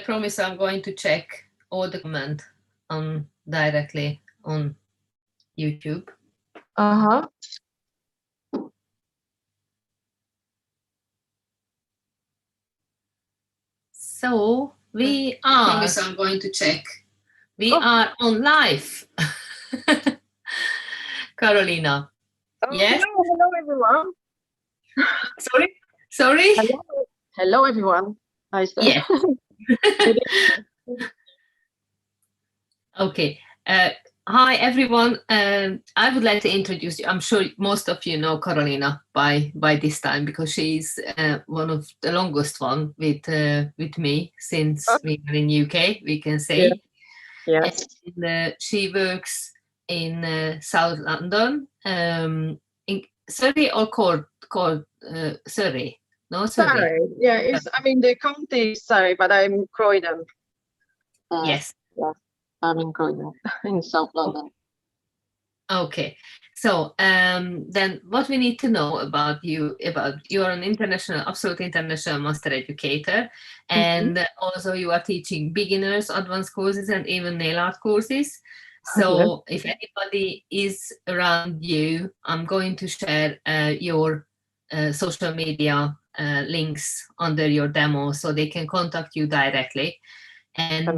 promise I'm going to check all the comment directly on YouTube. So we are. Promise I'm going to check. We are on live. Carolina. Yes. Hello, everyone. Sorry. Hello, everyone. Yes. Okay. Hi, everyone. I would like to introduce you. I'm sure most of you know Carolina by this time because she's one of the longest one with me since we are in UK. We can say. Yes. And, she works in South London. In Surrey or Surrey? No, Surrey. Yeah, I mean the county is Surrey, but I'm Croydon. Yes. Yeah, I'm in Croydon, in South London. Okay. So then what we need to know about you're an absolute international master educator, and also you are teaching beginners, advanced courses, and even nail art courses. So if anybody is around you, I'm going to share your social media links under your demo so they can contact you directly. And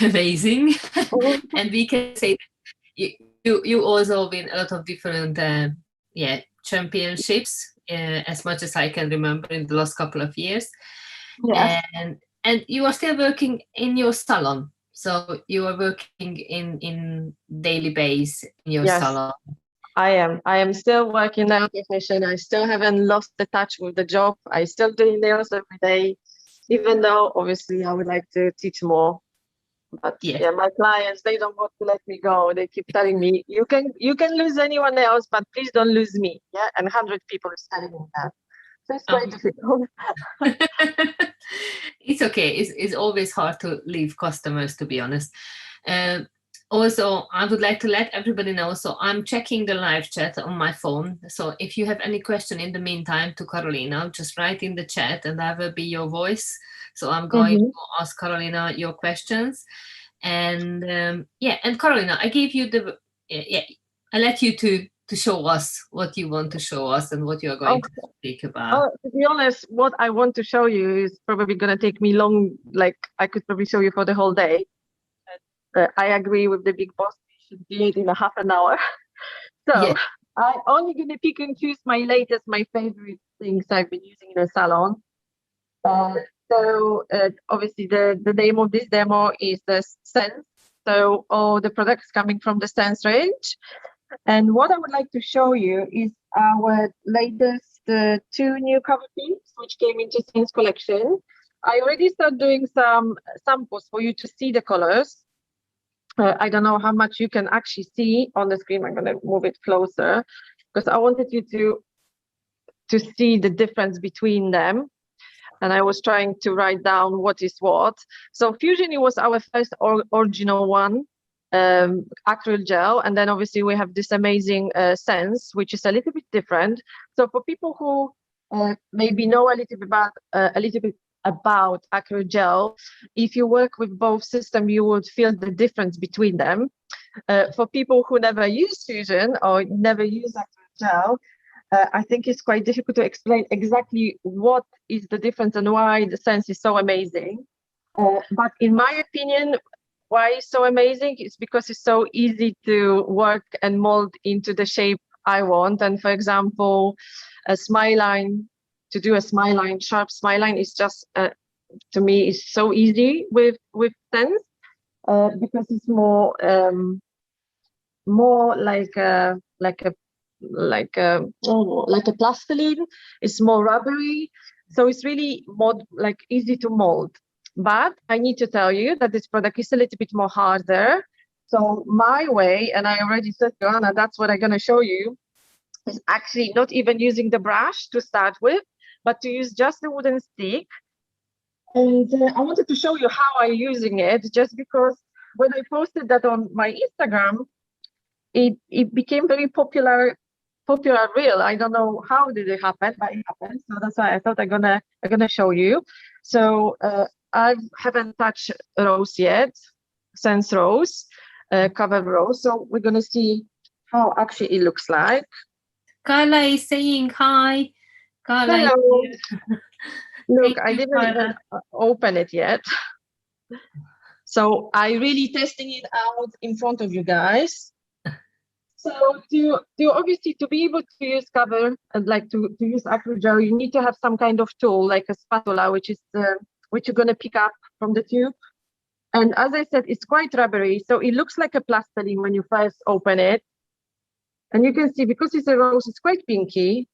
amazing. And we can say you also win a lot of different championships as much as I can remember in the last couple of years. Yes. And you are still working in your salon, so you are working in daily base in your salon. I am still working out profession. I still haven't lost the touch with the job. I still doing nails every day, even though obviously I would like to teach more. But my clients, they don't want to let me go. They keep telling me, you can lose anyone else, but please don't lose me. Yeah, and 100 people is telling me that. So it's quite difficult. It's okay. It's always hard to leave customers, to be honest. Also, I would like to let everybody know, so I'm checking the live chat on my phone. So if you have any question in the meantime to Carolina, just write in the chat and I will be your voice. So I'm going to ask Carolina your questions. And and Carolina, I gave you I let you to show us what you want to show us and what you are going to speak about. To be honest, what I want to show you is probably going to take me long. Like I could probably show you for the whole day. I agree with the big boss. We should do it in a half an hour. So I'm only going to pick and choose my favorite things I've been using in a salon. So obviously the name of this demo is the Sens. So all the products coming from the Sens range. And what I would like to show you is our latest 2 new cover themes, which came into Sens collection. I already started doing some samples for you to see the colors. I don't know how much you can actually see on the screen. I'm going to move it closer because I wanted you to see the difference between them. And I was trying to write down what is what. So Fusion, it was our first original one, AcrylGel. And then obviously we have this amazing Sens, which is a little bit different. So for people who maybe know a little bit about AcrylGel, if you work with both systems, you would feel the difference between them. For people who never use Fusion or never use AcrylGel, I think it's quite difficult to explain exactly what is the difference and why the Sens is so amazing. But in my opinion, why it's so amazing is because it's so easy to work and mold into the shape I want. And for example, a smile line, to do a smile line, sharp smile line is just, to me, is so easy with Sens because it's more like a plastiline. It's more rubbery, so it's really easy to mold. But I need to tell you that this product is a little bit more harder. So my way, and I already said to Anna, that's what I'm going to show you, is actually not even using the brush to start with, but to use just the wooden stick. And I wanted to show you how I'm using it, just because when I posted that on my Instagram, it became very popular reel. I don't know how did it happen, but it happened. So that's why I thought I'm gonna show you. So I haven't touched rose yet, Sens rose, covered rose. So we're gonna see how actually it looks like. Carla is saying hi. Carla is Hello. here. Look, Thank I you, didn't Carla. even open it yet. So I really testing it out in front of you guys. So to obviously to be able to use cover and like to use AcrylGel, you need to have some kind of tool like a spatula, which is which you're gonna pick up from the tube. And as I said, it's quite rubbery, so it looks like a plastiline when you first open it. And you can see because it's a rose, it's quite pinky.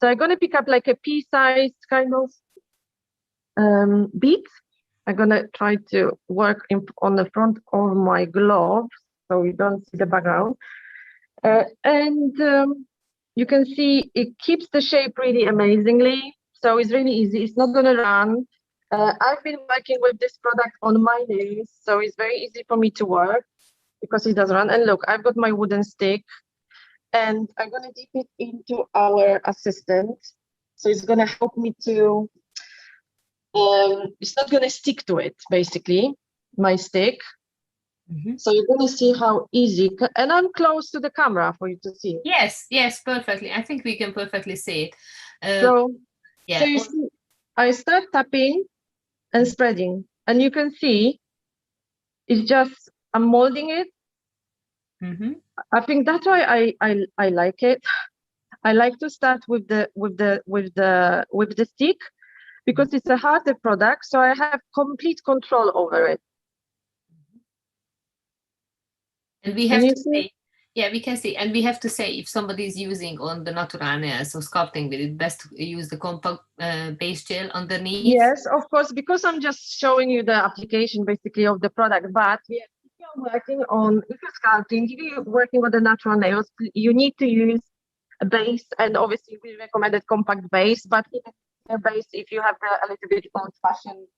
So I'm gonna pick up like a pea-sized kind of bead. I'm gonna try to work on the front of my gloves so you don't see the background. You can see it keeps the shape really amazingly. So it's really easy. It's not gonna run. I've been working with this product on my nails, so it's very easy for me to work because it does run. And look, I've got my wooden stick and I'm gonna dip it into our assistant. So it's gonna help me to, it's not gonna stick to it, basically, my stick. So you're gonna see how easy, and I'm close to the camera for you to see. Yes, yes, perfectly. I think we can perfectly see it. So yeah. you see, I start tapping and spreading, and you can see it's just I'm molding it. I think that's why I like it. I like to start with the stick because it's a harder product, so I have complete control over it. And we have to say, yeah, we can see, and we have to say if somebody is using on the natural nails, so sculpting with it, best to use the compact base gel underneath. Yes, of course, because I'm just showing you the application basically of the product. But if you're working on, if you're sculpting, if you're working on the natural nails, you need to use a base, and obviously we recommended compact base. But even a base, if you have a little bit old-fashioned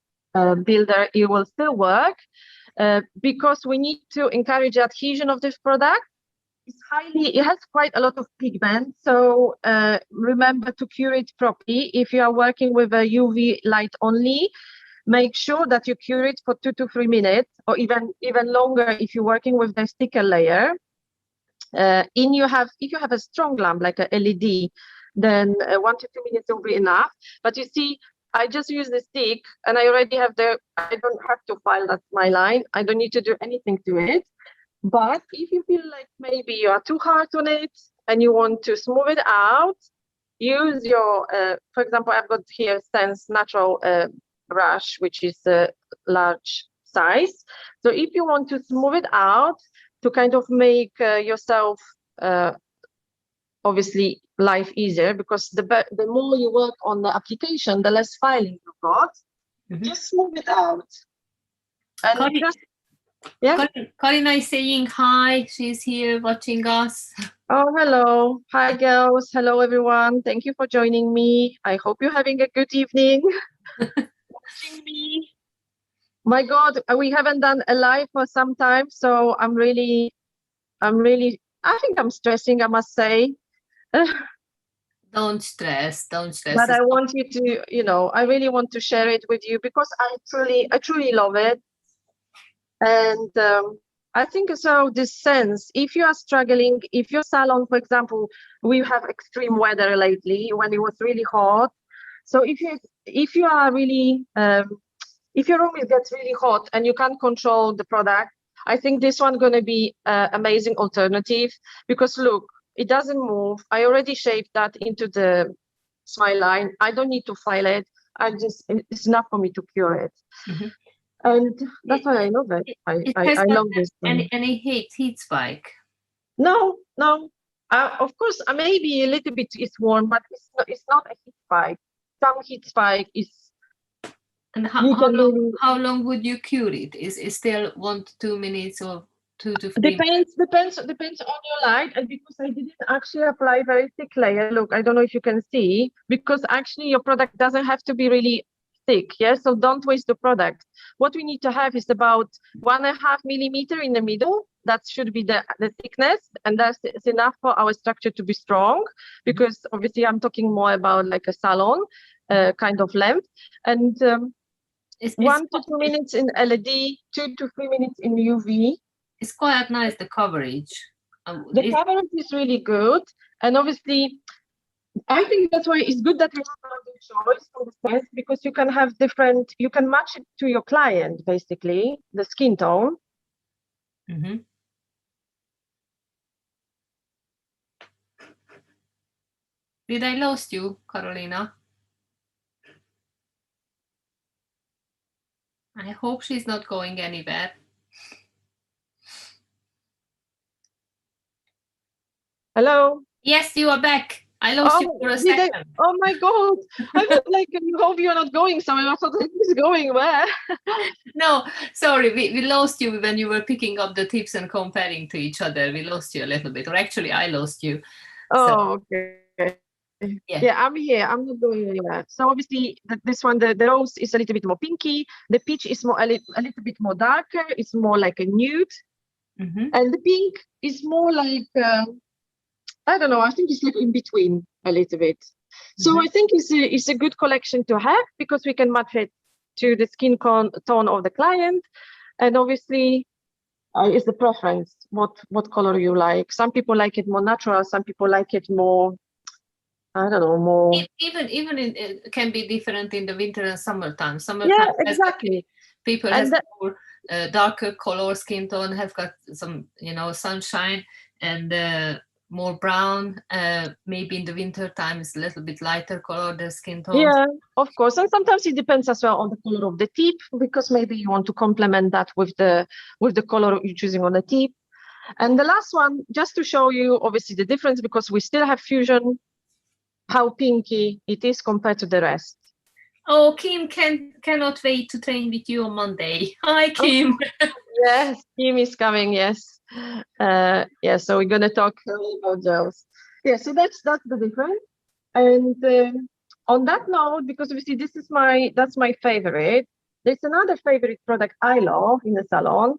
builder, it will still work because we need to encourage the adhesion of this product. It has quite a lot of pigment, so remember to cure it properly. If you are working with a UV light only, make sure that you cure it for 2 to 3 minutes, or even longer if you're working with the sticker layer. If you have a strong lamp like a LED, then 1 to 2 minutes will be enough. But you see, I just use the stick and I already have I don't have to file, that's my line. I don't need to do anything to it. But if you feel like maybe you are too hard on it and you want to smooth it out, use your, for example, I've got here Sens natural brush, which is a large size. So if you want to smooth it out to kind of make yourself, obviously, life easier, because the more you work on the application, the less filing you've got. Just smooth it out. And yeah. Corina is saying hi. She's here watching us. Oh, hello. Hi, girls. Hello, everyone. Thank you for joining me. I hope you're having a good evening. Watchme. My God, we haven't done a live for some time, so I think I'm stressing, I must say. Don't stress. But I want you to, I really want to share it with you because I truly love it. And I think so this Sens, if you are struggling, if your salon, for example, we have extreme weather lately when it was really hot. So if you are really, if your room gets really hot and you can't control the product, I think this one going to be an amazing alternative because look, it doesn't move. I already shaped that into the smile line. I don't need to file it. It's enough for me to cure it. And that's why I love it. I love this one. Any heat spike? No. Of course, maybe a little bit is warm, but it's not a heat spike. Some heat spike is. And how long would you cure it? Is still 1 to 2 minutes or 2 to 3? Depends on your light, and because I didn't actually apply very thick layer. Look, I don't know if you can see, because actually your product doesn't have to be really thick, so don't waste the product. What we need to have is about 1.5 millimeter in the middle. That should be the thickness, and that's enough for our structure to be strong, because obviously I'm talking more about like a salon kind of length. And It's, 1 to 2 minutes in LED, 2 to 3 minutes in UV. it's quite nice, the coverage. The coverage is really good, and obviously, I think that's why it's good that we have the choice from the Sens, because you can have different, you can match it to your client, basically, the skin tone. Mhm. Did I lost you, Carolina? I hope she's not going anywhere. Hello? Yes, you are back. I lost you for a second. Oh my God. I was like, I hope you're not going somewhere. I thought he's going where? No, sorry, we lost you when you were picking up the tips and comparing to each other. We lost you a little bit, or actually I lost you. Oh, okay. Yeah. I'm here. I'm not going anywhere. So obviously, this one, the rose is a little bit more pinky. The peach is more a little bit more darker. It's more like a nude, Mhm. and the pink is more like I don't know. I think it's like in between a little bit. So I think it's a good collection to have because we can match it to the skin tone of the client, and obviously it's the preference what color you like. Some people like it more natural. Some people like it more. I don't know, more. Even it can be different in the winter and summertime. Yeah, exactly. People And have more darker color skin tone, have got some, sunshine, and more brown. Maybe in the winter time it's a little bit lighter color, the skin tone. yeah, of course. And sometimes it depends as well on the color of the tip, because maybe you want to complement that with the color you're choosing on the tip. And the last one, just to show you obviously the difference, because we still have fusion, how pinky it is compared to the rest. Oh, Kim cannot wait to train with you on Monday. Hi, Kim. Yes, Kim is coming. Yes, yeah. So we're gonna talk about gels. Yeah, so that's the difference. And on that note, because obviously that's my favorite. There's another favorite product I love in the salon,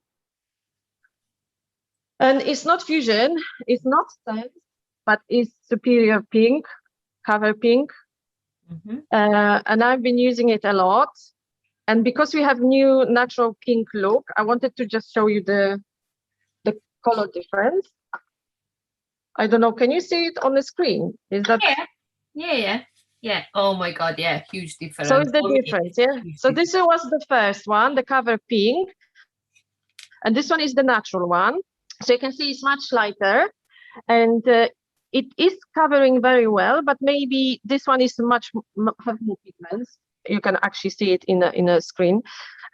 and it's not fusion, it's not Sens, but it's Superior Pink, Cover Pink. And I've been using it a lot. And because we have new natural pink look, I wanted to just show you the color difference. I don't know, can you see it on the screen? Is that? Yeah. Oh my God, yeah, huge difference. So it's the difference, yeah? So this was the first one, the Cover Pink. And this one is the natural one. So you can see it's much lighter. And it is covering very well, but maybe this one is have more pigments. You can actually see it in a screen.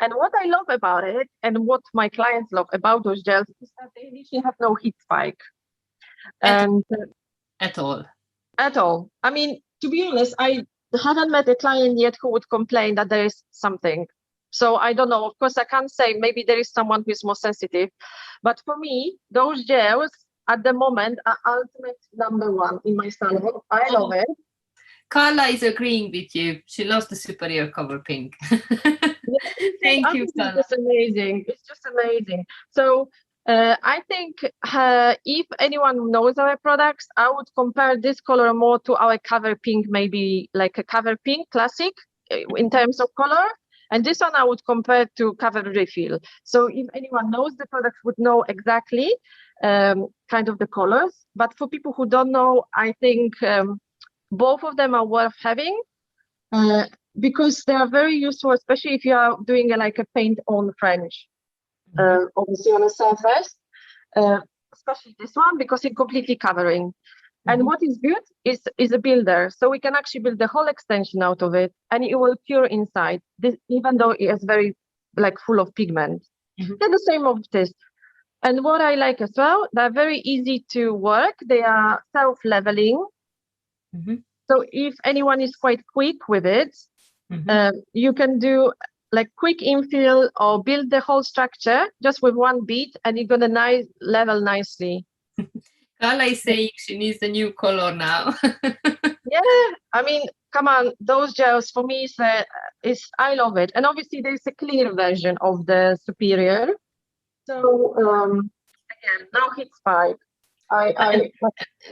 And what I love about it, and what my clients love about those gels, is that they literally have no heat spike. And at all. I mean, to be honest, I haven't met a client yet who would complain that there is something. So I don't know. Of course, I can't say. Maybe there is someone who is more sensitive. But for me, those gels at the moment are ultimate #1 in my salon. I love it. Carla is agreeing with you. She loves the Superior Cover Pink. Thank you, Carla. It's just amazing. It's just amazing. So I think if anyone knows our products, I would compare this color more to our Cover Pink, maybe like a Cover Pink Classic in terms of color. And this one I would compare to Cover Refill. So if anyone knows the products would know exactly kind of the colors. But for people who don't know, I think both of them are worth having because they are very useful, especially if you are doing like a paint on French, obviously on a surface, especially this one because it's completely covering. And what is good is a builder. So we can actually build the whole extension out of it and it will cure inside, this, even though it is very like full of pigment. They're the same of this. And what I like as well, they're very easy to work. They are self-leveling. So if anyone is quite quick with it, you can do like quick infill or build the whole structure just with one bead and you're gonna level nicely. Carla is saying she needs the new color now. Yeah, I mean, come on, those gels for me I love it. And obviously there's a clear version of the Superior. So again, no heat spike. I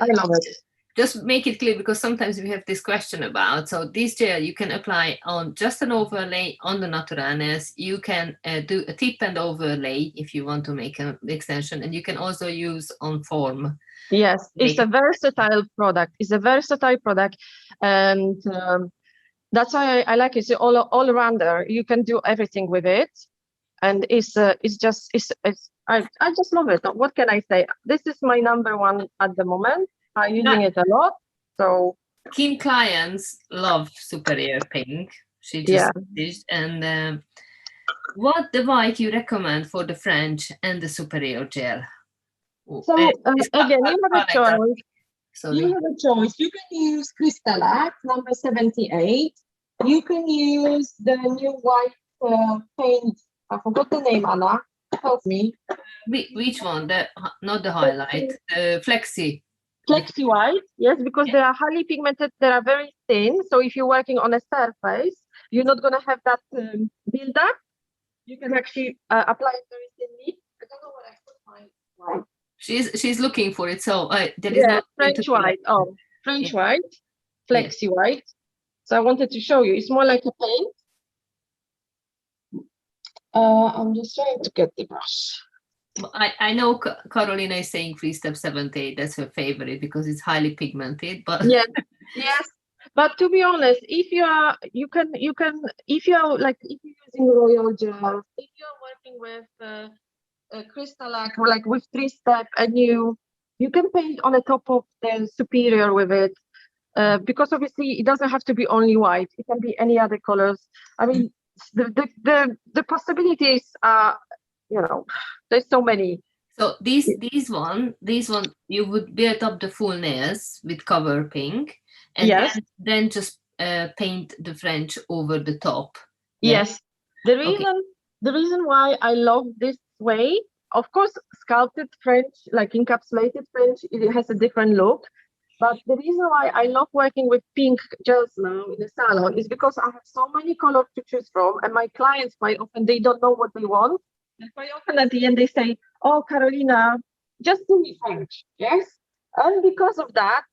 love it. just make it clear, because sometimes we have this question about, so this gel you can apply on just an overlay on the naturalness. You can do a tip and overlay if you want to make an extension, and you can also use on form. Yes, it's Make a it- versatile product. It's a versatile product, and that's why I like it. It's all rounder. You can do everything with it, and I just love it. What can I say? This is my number one at the moment. I'm using it a lot. So Kim clients love Superior Pink. She yeah. just did. And what the white you recommend for the French and the Superior Gel? So It's again, you have a color, choice. sorry. You have a choice. You can use Crystalac number 78. You can use the new white paint. I forgot the name, Anna. Help me. Which one? The not the highlight. The Flexi. Flexi white, yes, because they are highly pigmented. They are very thin. So if you're working on a surface, you're not going to have that build up. You can actually apply it very thinly. I don't know what I put my white. She's looking for it. So there is no French white. Oh, French white, Flexi white. So I wanted to show you. It's more like a paint. I'm just trying to get the brush. I know Carolina is saying Free Step 78. That's her favorite because it's highly pigmented. But yes, yes. But to be honest, if you are, if you're like, if you're using Royal Gel, if you're working with Crystalac, or like with 3-step, and you can paint on the top of the Superior with it, because obviously it doesn't have to be only white. It can be any other colors. I mean, the possibilities are, there's so many. So these one you would build up the full nails with cover pink, and yes, then just paint the French over the top. Yes. The reason why I love this way, of course, sculpted French, like encapsulated French, it has a different look. But the reason why I love working with pink gels now in the salon is because I have so many colors to choose from, and my clients quite often they don't know what they want. And quite often at the end they say, "Oh, Carolina, just do me French." Yes. And because of that,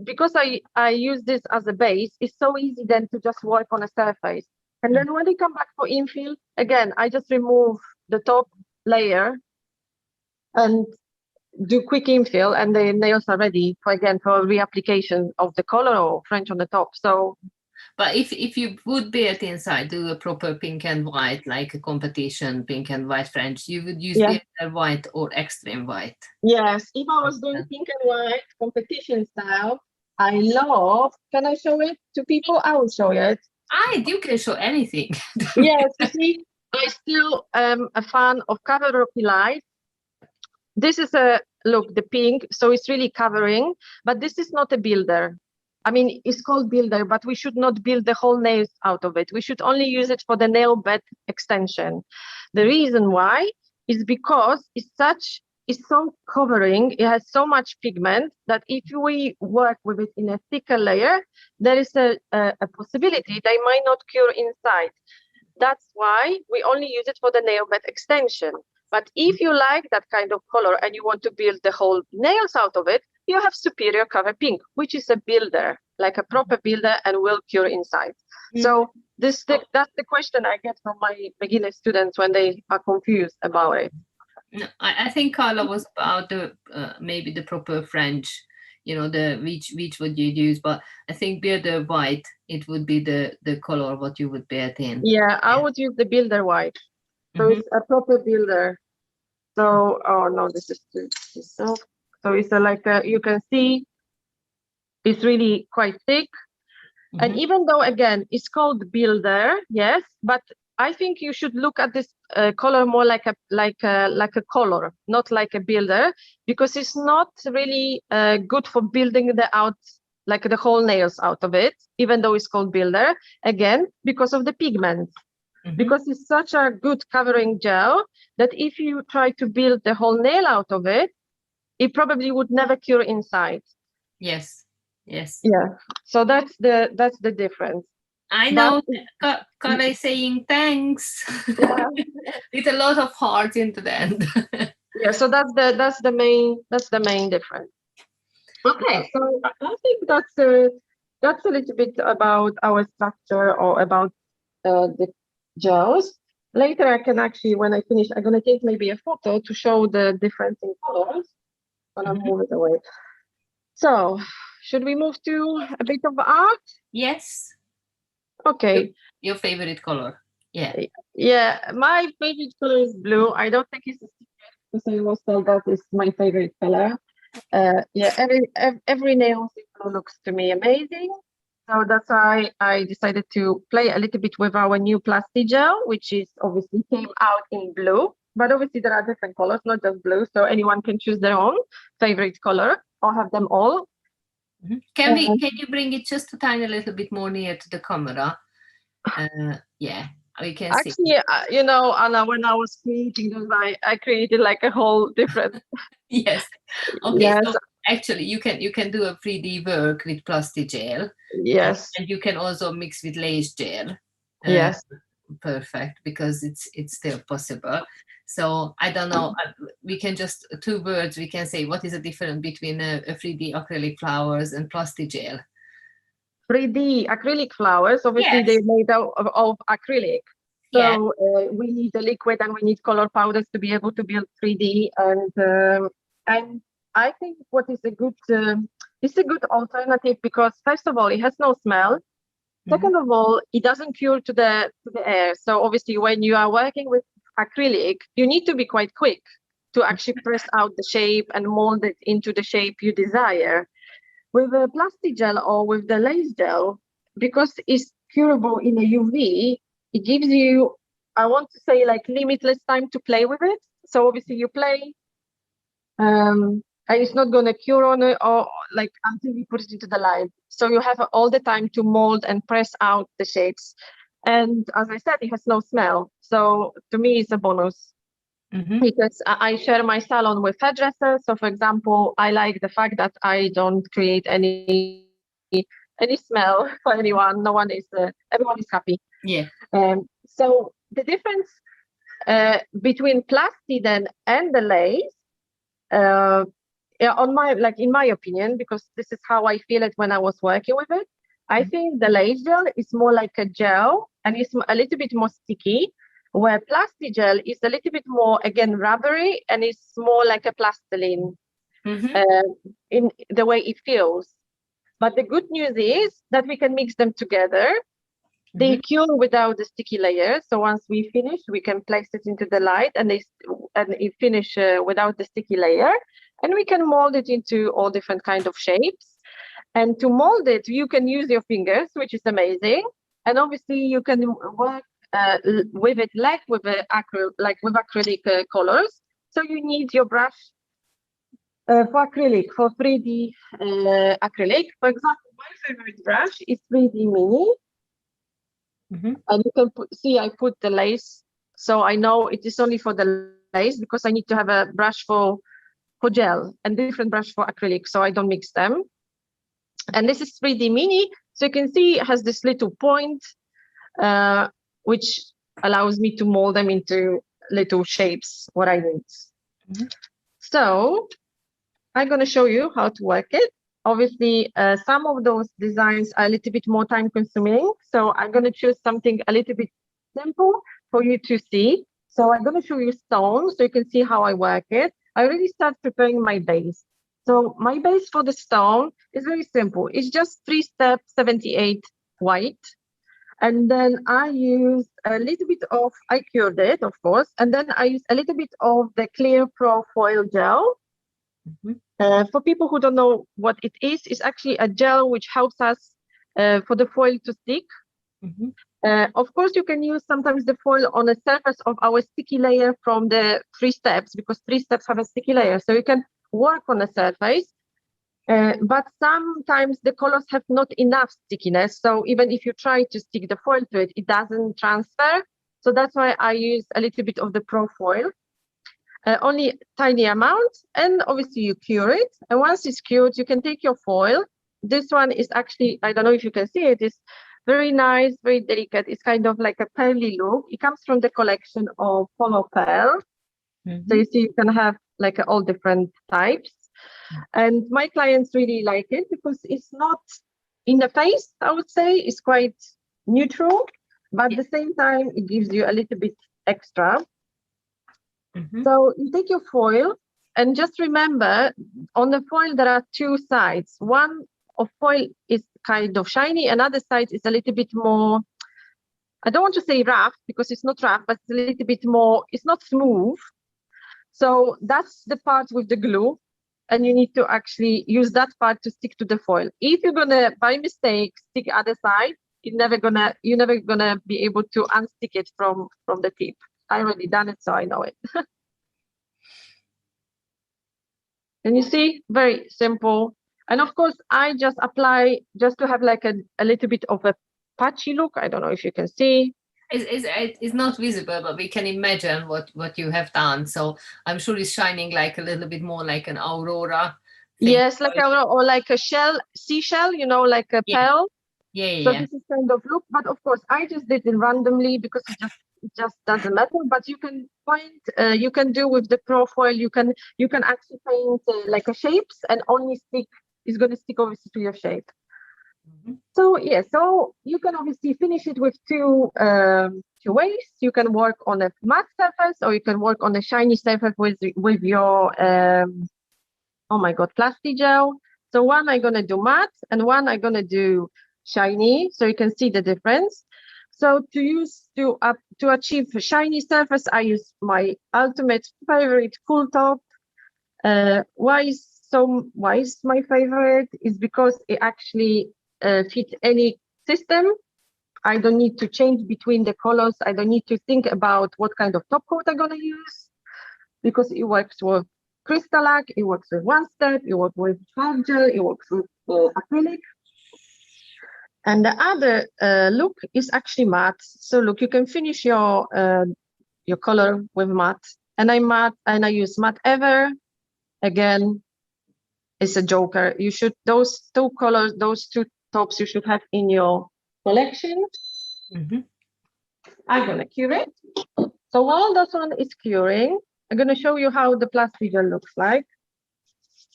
because I use this as a base, it's so easy then to just work on a surface. And then when they come back for infill, again, I just remove the top layer and do quick infill, and the nails are ready for reapplication of the color or French on the top. So, but if you would be at inside, do a proper pink and white, like a competition pink and white French, you would use the white or extreme white. Yes, if I was doing pink and white competition style, I love. Can I show it to people? I will show it. You can show anything. Yes, you see, I still am a fan of cover rocky light. This is the pink, so it's really covering, but this is not a builder. I mean, it's called builder, but we should not build the whole nails out of it. We should only use it for the nail bed extension. The reason why is because it's so covering, it has so much pigment that if we work with it in a thicker layer, there is a possibility they might not cure inside. That's why we only use it for the nail bed extension. But if you like that kind of color and you want to build the whole nails out of it, you have Superior Cover Pink, which is a builder, like a proper builder, and will cure inside. So that's the question I get from my beginner students when they are confused about it. No, I think Carla was about the maybe the proper French, the which would you use, but I think builder white, it would be the color what you would bear in. Yeah, I would use the builder white. So it's a proper builder. So, oh no, this is too soft. So it's you can see it's really quite thick. And even though, again, it's called builder, yes, but I think you should look at this color more like a color, not like a builder, because it's not really good for building the whole nails out of it, even though it's called builder, again, because of the pigment. Because it's such a good covering gel that if you try to build the whole nail out of it, it probably would never cure inside. Yes. Yeah. So that's the difference. I know Carla is saying thanks. Yeah. With a lot of heart into the end. Yeah, so that's the main difference. Okay, so I think that's a little bit about our structure or about the gels. Later, I can actually, when I finish, I'm gonna take maybe a photo to show the difference in colors. Gonna Mhm. move it away. So, should we move to a bit of art? Yes. Okay. Your favorite color? Yeah. Yeah, my favorite color is blue. I don't think it's a secret because I always tell that is my favorite color. Yeah, every nail blue looks to me amazing. So that's why I decided to play a little bit with our new PlastyGel, which is obviously came out in blue. But obviously there are different colors, not just blue. So anyone can choose their own favorite color or have them all. Mhm. Can you bring it just a tiny little bit more near to the camera? Yeah, we can see. Actually, you know, Anna, when I was creating those, I created like a whole different. Yes. Okay. Yes, So actually, you can do a 3D work with PlastyGel, yes, and you can also mix with lace gel. Uh, yes. Perfect, because it's still possible. So I don't know. We can just 2 words. We can say what is the difference between a 3D acrylic flowers and PlastyGel. 3D acrylic flowers, obviously Yes. they're made of acrylic. Yeah. So we need the liquid and we need color powders to be able to build 3D. And I think what is a good it's a good alternative because first of all it has no smell. Mhm. Second of all, it doesn't cure to the air. So obviously when you are working with acrylic, you need to be quite quick to actually press out the shape and mold it into the shape you desire. With a plastic gel or with the lace gel, because it's curable in a UV, it gives you, I want to say, like limitless time to play with it. So obviously you play, and it's not going to cure on it or like until you put it into the light. So you have all the time to mold and press out the shapes. And as I said, it has no smell. So to me, it's a bonus Mhm. because I share my salon with hairdressers. So, for example, I like the fact that I don't create any smell for anyone. No one is everyone is happy. Yeah. So the difference between plasti then and the lace, yeah, on my like in my opinion, because this is how I feel it when I was working with it. I think the lace gel is more like a gel and it's a little bit more sticky, where plastic gel is a little bit more again rubbery and it's more like a plastiline Mhm. in the way it feels. But the good news is that we can mix them together. They Mhm. cure without the sticky layer. So once we finish, we can place it into the light and it finish without the sticky layer. And we can mold it into all different kind of shapes. And to mold it, you can use your fingers, which is amazing. And obviously, you can work with it like with acrylic colors. So you need your brush for acrylic, for 3D acrylic. For example, my favorite brush is 3D Mini. Mhm. And you can see I put the lace. So I know it is only for the lace because I need to have a brush for gel and different brush for acrylic. So I don't mix them. And this is 3D Mini. So you can see it has this little point, which allows me to mold them into little shapes, what I need. Mhm. So I'm going to show you how to work it. Obviously, some of those designs are a little bit more time consuming. So I'm going to choose something a little bit simple for you to see. So I'm going to show you stone so you can see how I work it. I already start preparing my base. So my base for the stone is very simple. It's just 3-step 78 white. And then I use a little bit of, I cured it, of course. And then I use a little bit of the Clear Pro Foil Gel. Mhm. For people who don't know what it is, it's actually a gel which helps us for the foil to stick. Mhm. Of course, you can use sometimes the foil on the surface of our sticky layer from the 3 steps because 3 steps have a sticky layer. So you can work on the surface, but sometimes the colors have not enough stickiness. So even if you try to stick the foil to it, it doesn't transfer. So that's why I use a little bit of the Pro Foil. Only tiny amount, and obviously you cure it. And once it's cured, you can take your foil. This one is actually, I don't know if you can see it, it's very nice, very delicate. It's kind of like a pearly look. It comes from the collection of Polo Pearl. So Mhm. you see, you can have like all different types. And my clients really like it because it's not in the face, I would say. It's quite neutral, but at the same time, it gives you a little bit extra. So you take your foil, and just remember, on the foil, there are two sides. One of foil is kind of shiny, another side is a little bit more, I don't want to say rough because it's not rough, but it's a little bit more, it's not smooth. So that's the part with the glue, and you need to actually use that part to stick to the foil. If you're gonna, by mistake, stick other side, you're never gonna be able to unstick it from the tip. I already done it, so I know it. And you see, very simple. And of course, I just apply just to have like a little bit of a patchy look. I don't know if you can see. It's not visible, but we can imagine what you have done. So I'm sure it's shining like a little bit more like an aurora thing. Yes, like aurora, or like a seashell, you know, like a pearl. So this is kind of look, but of course I just did it randomly because it just doesn't matter. But you can find, you can do with the pro foil, you can actually paint like a shapes, and only is going to stick obviously to your shape. So yeah, so you can obviously finish it with two ways. You can work on a matte surface, or you can work on a shiny surface with your oh my god, PlastyGel. So one I'm gonna do matte, and one I'm gonna do shiny, so you can see the difference. So to achieve a shiny surface, I use my ultimate favorite Cool Top. Why is my favorite? Is because it actually fits any system. I don't need to change between the colors. I don't need to think about what kind of top coat I'm gonna use, because it works with Crystalac, it works with One Step, it works with AcrylGel, it works with acrylic. And the other look is actually matte. So look, you can finish your color with matte. And I use matte ever. Again, it's a joker. You should, those two colors, those two tops you should have in your collection. I'm gonna cure it. So while that one is curing, I'm gonna show you how the PlastyGel looks like.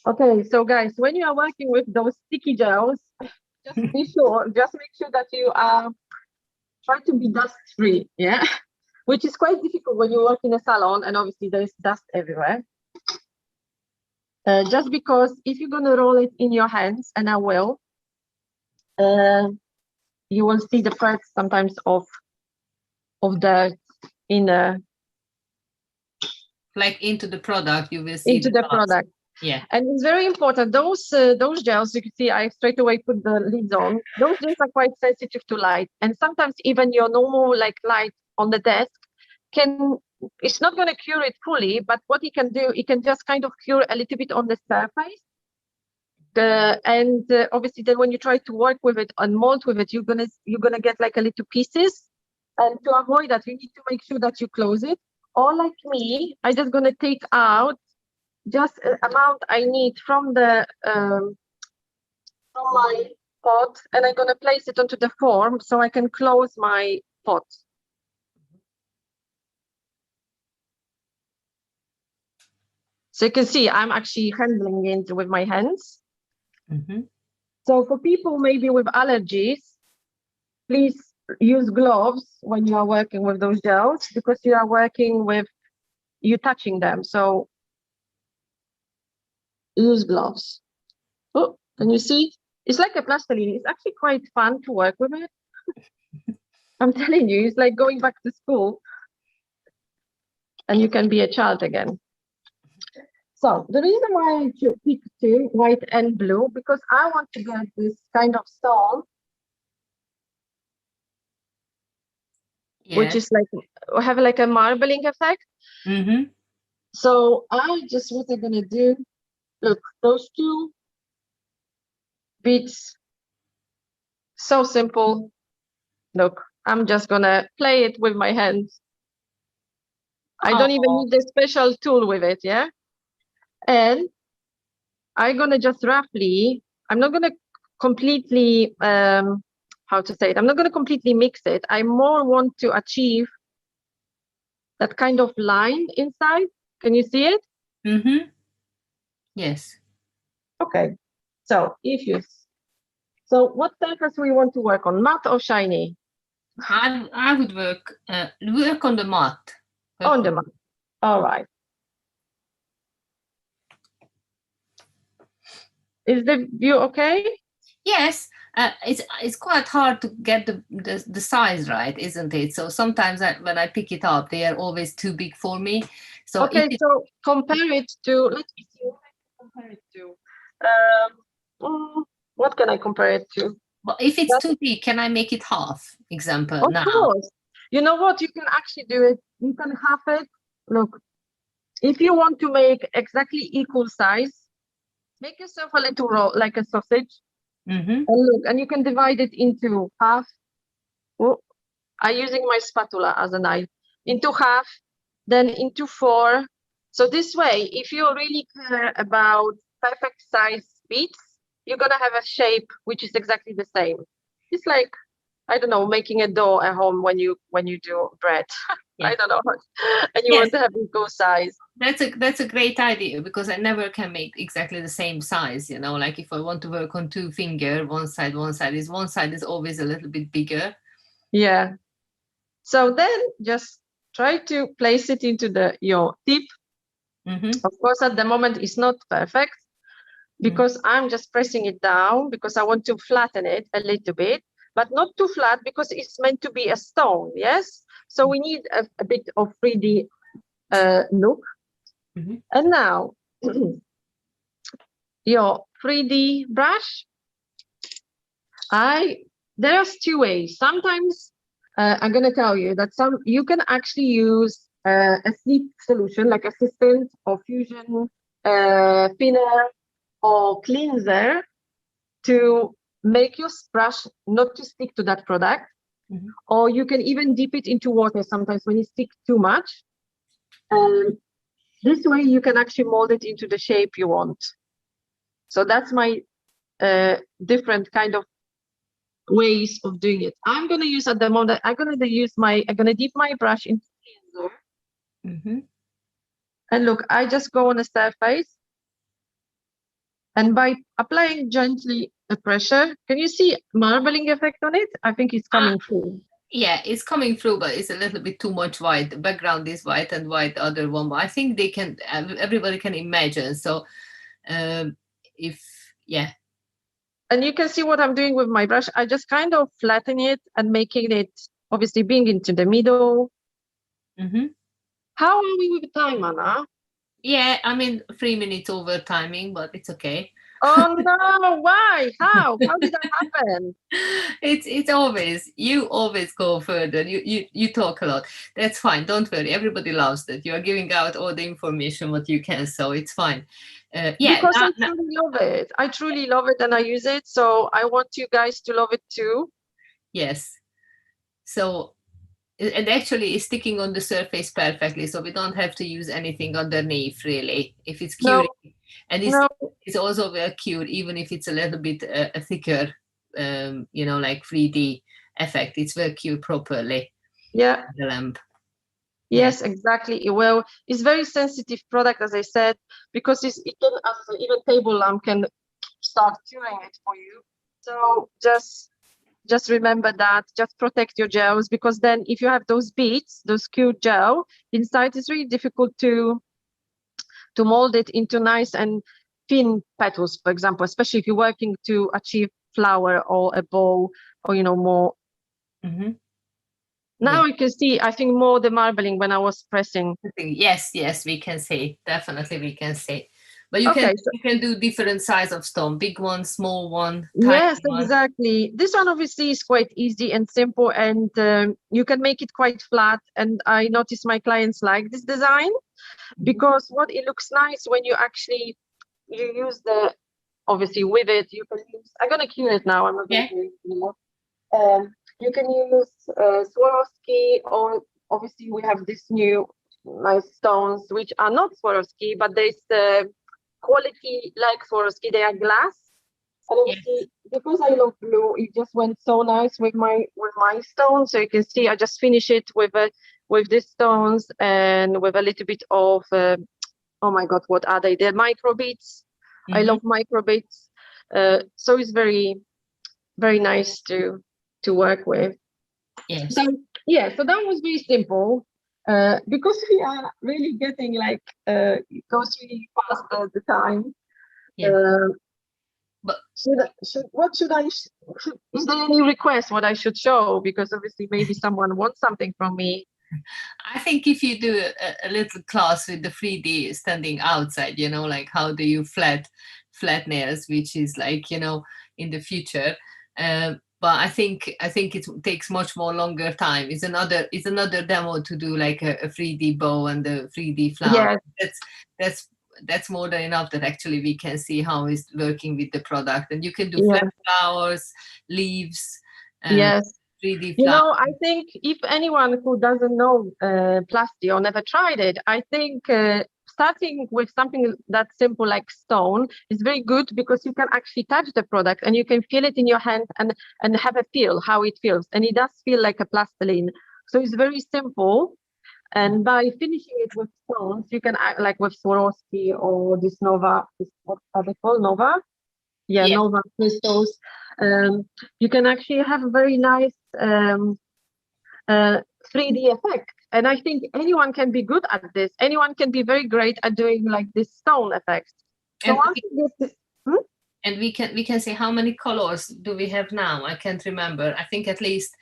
Okay, so guys, when you are working with those sticky gels, just make sure that you try to be dust free, yeah, which is quite difficult when you work in a salon and obviously there is dust everywhere. Just because if you're gonna roll it in your hands, and I will, you will see the parts sometimes of dirt in like into the product, you will see into the product. Yeah, and it's very important. Those gels, you can see I straight away put the lids on. Those gels are quite sensitive to light, and sometimes even your normal like light on the desk it's not going to cure it fully, but what it can do, it can just kind of cure a little bit on the surface. And obviously then when you try to work with it and mold with it, you're gonna get like a little pieces, and to avoid that you need to make sure that you close it. Or like me, I just gonna take out just amount I need from the from my pot, and I'm gonna place it onto the form so I can close my pot. So you can see I'm actually handling it with my hands. So for people maybe with allergies, please use gloves when you are working with those gels, because you are working with, you touching them. So use gloves. Oh, can you see? It's like a plastiline. It's actually quite fun to work with it. I'm telling you, it's like going back to school and you can be a child again. So the reason why I picked two, white and blue, because I want to get this kind of stone, which is like, have like a marbling effect. So what I'm gonna do, look, those two beads, so simple. Look, I'm just gonna play it with my hands. I don't even need a special tool with it, yeah? And I'm gonna just roughly, I'm not gonna completely, how to say it? I'm not gonna completely mix it. I more want to achieve that kind of line inside. Can you see it? Yes. Okay. So so what surface we want to work on, matte or shiny? I would work on the matte. On the matte. All right. Is the view okay? Yes, it's quite hard to get the size right, isn't it? So sometimes when I pick it up, they are always too big for me. So Okay, so compare it to, let me see what I can compare it to. What can I compare it to? but if it's too big, can I make it half? Example Of now. course. You know what? You can actually do it. You can half it. Look, if you want to make exactly equal size, make yourself a little roll like a sausage. Mm-hmm. And look, and you can divide it into half. Oh, I'm using my spatula as a knife. Into half, then into 4. So this way, if you really care about perfect size beads, you're gonna have a shape which is exactly the same. It's like, I don't know, making a dough at home when you do bread. Yeah. I don't know. And you Yes. want to have equal size. That's a great idea, because I never can make exactly the same size, you know, like if I want to work on 2 finger, one side is always a little bit bigger. Yeah. So then just try to place it into your tip. Mm-hmm. Of course, at the moment it's not perfect because I'm just pressing it down because I want to flatten it a little bit, but not too flat because it's meant to be a stone. Yes. So we need a bit of 3D look. Mm-hmm. And now your 3D brush, there's 2 ways. Sometimes I'm going to tell you that you can actually use a sleep solution like Assistant or Fusion, thinner or cleanser to make your brush not to stick to that product. Mm-hmm. Or you can even dip it into water sometimes when it sticks too much. This way you can actually mold it into the shape you want. So that's my different kind of ways of doing it. I'm going to use at the moment, I'm going to dip my brush into cleanser. Mm-hmm. And look, I just go on the surface. And by applying gently the pressure, can you see marbling effect on it? I think it's coming through. Yeah, it's coming through, but it's a little bit too much white. The background is white and white, the other one. But I think everybody can imagine. So yeah. And you can see what I'm doing with my brush. I just kind of flatten it and making it obviously being into the middle. Mm-hmm. How are we with time, Anna? Yeah, I mean 3 minutes over timing, but it's okay. Oh no, why? How did that happen? It's always, you always go further. You talk a lot. That's fine. Don't worry. Everybody loves that. You are giving out all the information what you can, so it's fine. Yeah. Because I truly love it. I truly love it and I use it. So I want you guys to love it too. Yes. So, and actually it's sticking on the surface perfectly, so we don't have to use anything underneath really if it's curing. And it's also well cured, even if it's a little bit a thicker you know, like 3D effect. It's well cured properly. Yeah. The lamp. Yes, exactly. Well, it's very sensitive product, as I said, because it can, even table lamp can start curing it for you. So just remember that. Just protect your gels, because then if you have those beads, those cured gel inside, it's really difficult to mold it into nice and thin petals, for example, especially if you're working to achieve flower or a bow or more. Mm-hmm. Now you can see, I think, more the marbling when I was pressing. Yes, we can see. Definitely we can see. But you can do different size of stone, big one, small one, yes, tiny one. exactly. This one obviously is quite easy and simple, and you can make it quite flat. And I notice my clients like this design because what it looks nice when you actually use obviously with it, you can use, I'm gonna cure it now. I'm not going to use it anymore. You can use Swarovski, or obviously we have this new nice stones which are not Swarovski, but there's quality like Swarovski. They are glass, and obviously because I love blue, it just went so nice with my stone. So you can see I just finish it with these stones and with a little bit of oh my god, what are they? They're micro beads. I love microbeads. So it's very, very nice to work with. Yes. So yeah, so that was very simple. Because we are really getting like it goes really fast all the time. Yeah. But Is there any request what I should show? Because obviously maybe someone wants something from me. I think if you do a little class with the 3D standing outside, like how do you flat nails, which is like, in the future. But I think it takes much more longer time. It's another demo to do like a 3D bow and the 3D flower. Yes. That's more than enough that actually we can see how it's working with the product. And you can do Yeah. flat flowers, leaves, Yes. 3D You flowers. know, I think if anyone who doesn't know plasti or never tried it, I think starting with something that simple like stone is very good because you can actually touch the product and you can feel it in your hand and have a feel how it feels. And it does feel like a plastiline. So it's very simple. And by finishing it with stones, you can act like with Swarovski or this Nova, what are they called? Nova? Yeah, Yeah. Nova crystals. You can actually have a very nice 3D effect. And I think anyone can be good at this. Anyone can be very great at doing like this stone effect. So and we can say how many colors do we have now? I can't remember. I think at least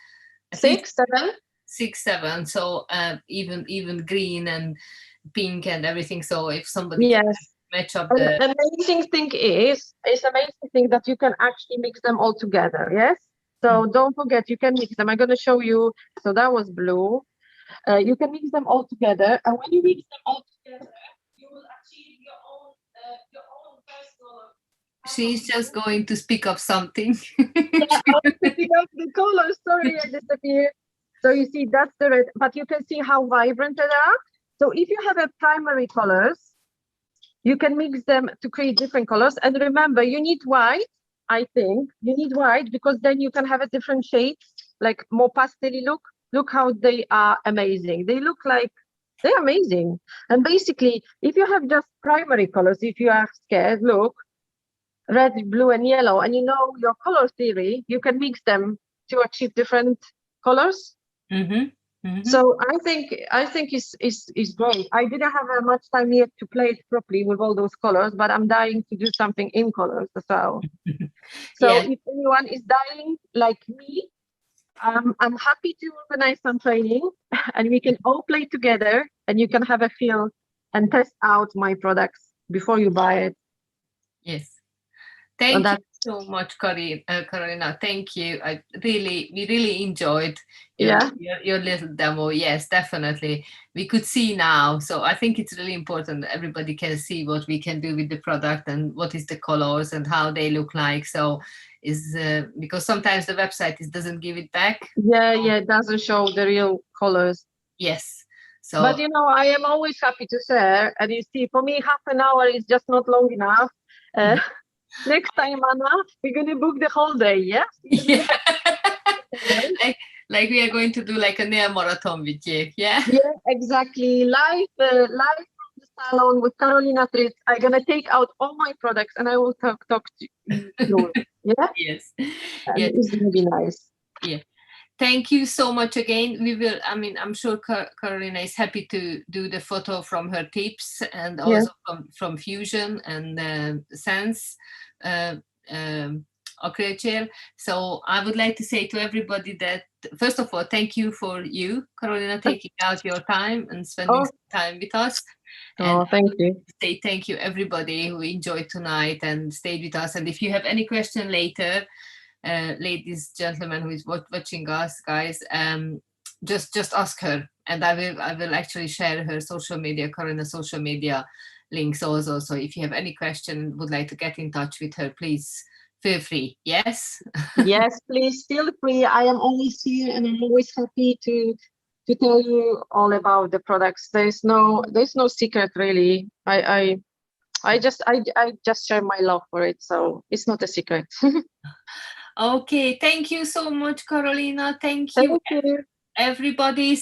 6, 7. 6, 7. So even green and pink and everything. So if somebody can match up the amazing thing is, it's amazing thing that you can actually mix them all together. Yes. So don't forget, you can mix them. I'm going to show you. So that was blue. You can mix them all together, and when you mix them all together, you will achieve your own personal. She's just going to speak of something. Yeah, I want to pick up the colors. Sorry, I disappeared. So you see, that's the red, but you can see how vibrant they are. So if you have a primary colors, you can mix them to create different colors. And remember, you need white. I think you need white because then you can have a different shades, like more pastel look. Look how they are amazing. They look like they're amazing. And basically, if you have just primary colors, if you are scared, look, red, blue, and yellow, and you know your color theory, you can mix them to achieve different colors. So I think it's great. I didn't have much time yet to play it properly with all those colors, but I'm dying to do something in colors as well. So if anyone is dying like me, I'm happy to organize some training and we can all play together and you can have a feel and test out my products before you buy it. Yes. Thank you so much, Carolina. Thank you. We really enjoyed your little demo. Yes, definitely. We could see now. So I think it's really important that everybody can see what we can do with the product and what is the colors and how they look like. So is because sometimes the website doesn't give it back. Yeah, it doesn't show the real colors. Yes. So, but I am always happy to share. And you see, for me, half an hour is just not long enough. Next time, Anna, we're going to book the whole day, yeah? Yeah. like we are going to do like a nail marathon with you, yeah? Yeah, exactly. Live from the salon with Carolina Tritz. I'm going to take out all my products and I will talk to you. Yeah? Yes. It's going to be nice. Yeah. Thank you so much again. I'm sure Carolina is happy to do the photo from her tips and also from Fusion and Sens, AcrylGel. So I would like to say to everybody that, first of all, thank you for you, Carolina, taking out your time and spending some time with us. And thank you. Say thank you everybody who enjoyed tonight and stayed with us. And if you have any question later, ladies, gentlemen who is watching us, guys, just ask her, and I will actually share her social media, Carolina's social media links also. So if you have any question, would like to get in touch with her, please feel free. Yes. Yes, please feel free. I am always here, and I'm always happy to tell you all about the products. There's no secret really. I just share my love for it, so it's not a secret. Okay, thank you so much, Carolina. Thank you. Everybody.